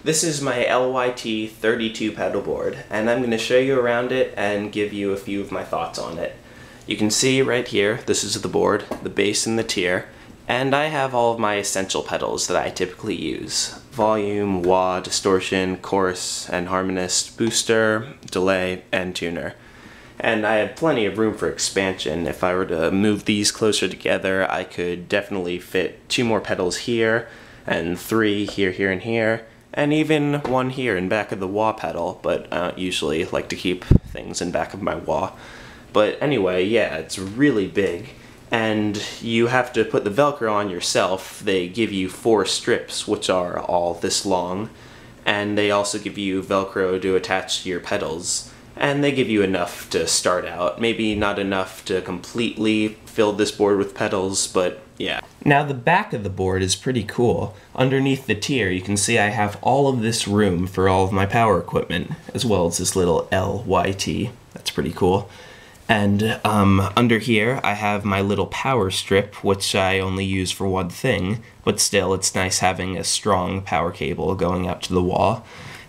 This is my LYT 32 pedal board, and I'm going to show you around it and give you a few of my thoughts on it. You can see right here, this is the board, the bass and the tier, and I have all of my essential pedals that I typically use. Volume, wah, distortion, chorus, and harmonist, booster, delay, and tuner. And I have plenty of room for expansion. If I were to move these closer together, I could definitely fit 2 more pedals here, and 3 here, here, and here, and even 1 here in back of the wah pedal, but I don't usually like to keep things in back of my wah. But anyway, yeah, it's really big, and you have to put the Velcro on yourself. They give you 4 strips, which are all this long, and they also give you Velcro to attach to your pedals. And they give you enough to start out. Maybe not enough to completely fill this board with pedals, but yeah. Now the back of the board is pretty cool. Underneath the tier you can see I have all of this room for all of my power equipment, as well as this little LYT. That's pretty cool. And under here I have my little power strip, which I only use for one thing, but still it's nice having a strong power cable going out to the wall.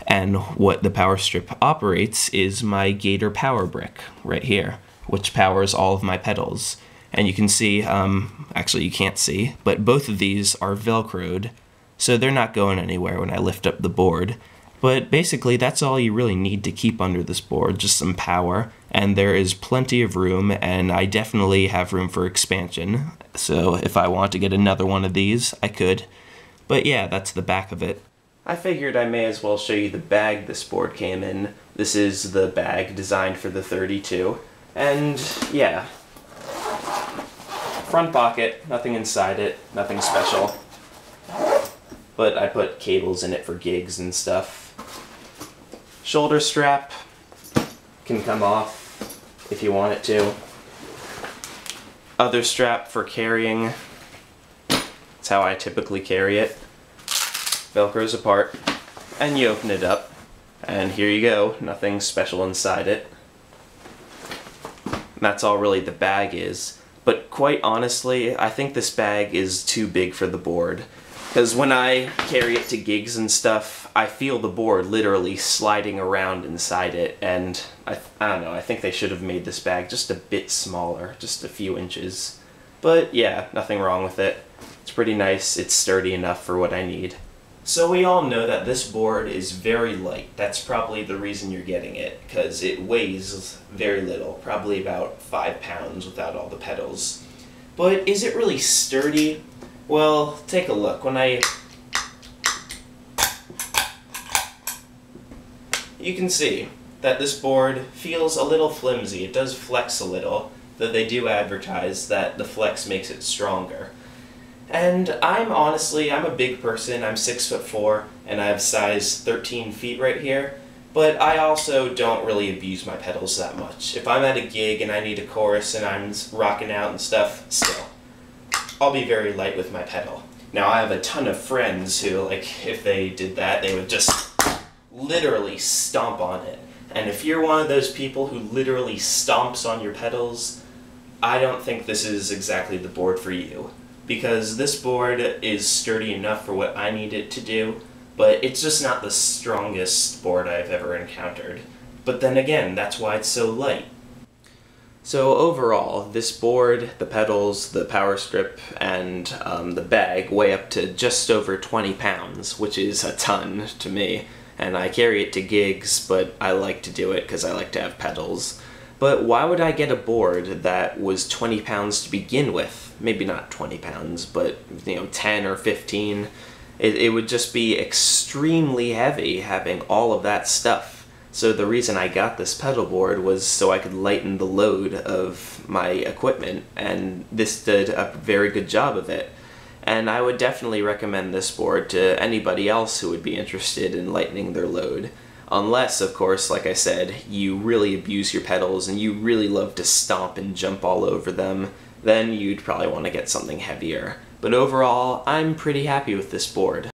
And what the power strip operates is my Gator power brick right here, which powers all of my pedals. And you can see, actually you can't see, but both of these are Velcroed, so they're not going anywhere when I lift up the board. But basically that's all you really need to keep under this board, just some power, and there is plenty of room, and I definitely have room for expansion. So if I want to get another one of these, I could. But yeah, that's the back of it. I figured I may as well show you the bag this board came in. This is the bag designed for the 32. And yeah, front pocket, nothing inside it, nothing special. But I put cables in it for gigs and stuff. Shoulder strap can come off if you want it to. Other strap for carrying. That's how I typically carry it. Velcro's apart, and you open it up, and here you go, nothing special inside it. And that's all really the bag is, but quite honestly, I think this bag is too big for the board, because when I carry it to gigs and stuff, I feel the board literally sliding around inside it, and I don't know, I think they should have made this bag just a bit smaller, just a few inches. But yeah, nothing wrong with it. It's pretty nice, it's sturdy enough for what I need. So we all know that this board is very light. That's probably the reason you're getting it, because it weighs very little, probably about 5 pounds without all the pedals. But is it really sturdy? Well, take a look. You can see that this board feels a little flimsy. It does flex a little, though they do advertise that the flex makes it stronger. And I'm a big person, I'm 6'4", and I have size 13 feet right here, but I also don't really abuse my pedals that much. If I'm at a gig and I need a chorus and I'm rocking out and stuff, still, I'll be very light with my pedal. Now I have a ton of friends who, like, if they did that, they would just literally stomp on it. And if you're one of those people who literally stomps on your pedals, I don't think this is exactly the board for you. Because this board is sturdy enough for what I need it to do, but it's just not the strongest board I've ever encountered. But then again, that's why it's so light. So overall, this board, the pedals, the power strip, and the bag weigh up to just over 20 pounds, which is a ton to me. And I carry it to gigs, but I like to do it because I like to have pedals. But why would I get a board that was 20 pounds to begin with? Maybe not 20 pounds, but 10 or 15. It would just be extremely heavy having all of that stuff. So the reason I got this pedal board was so I could lighten the load of my equipment, and this did a very good job of it. And I would definitely recommend this board to anybody else who would be interested in lightening their load. Unless, of course, like I said, you really abuse your pedals and you really love to stomp and jump all over them, then you'd probably want to get something heavier. But overall, I'm pretty happy with this board.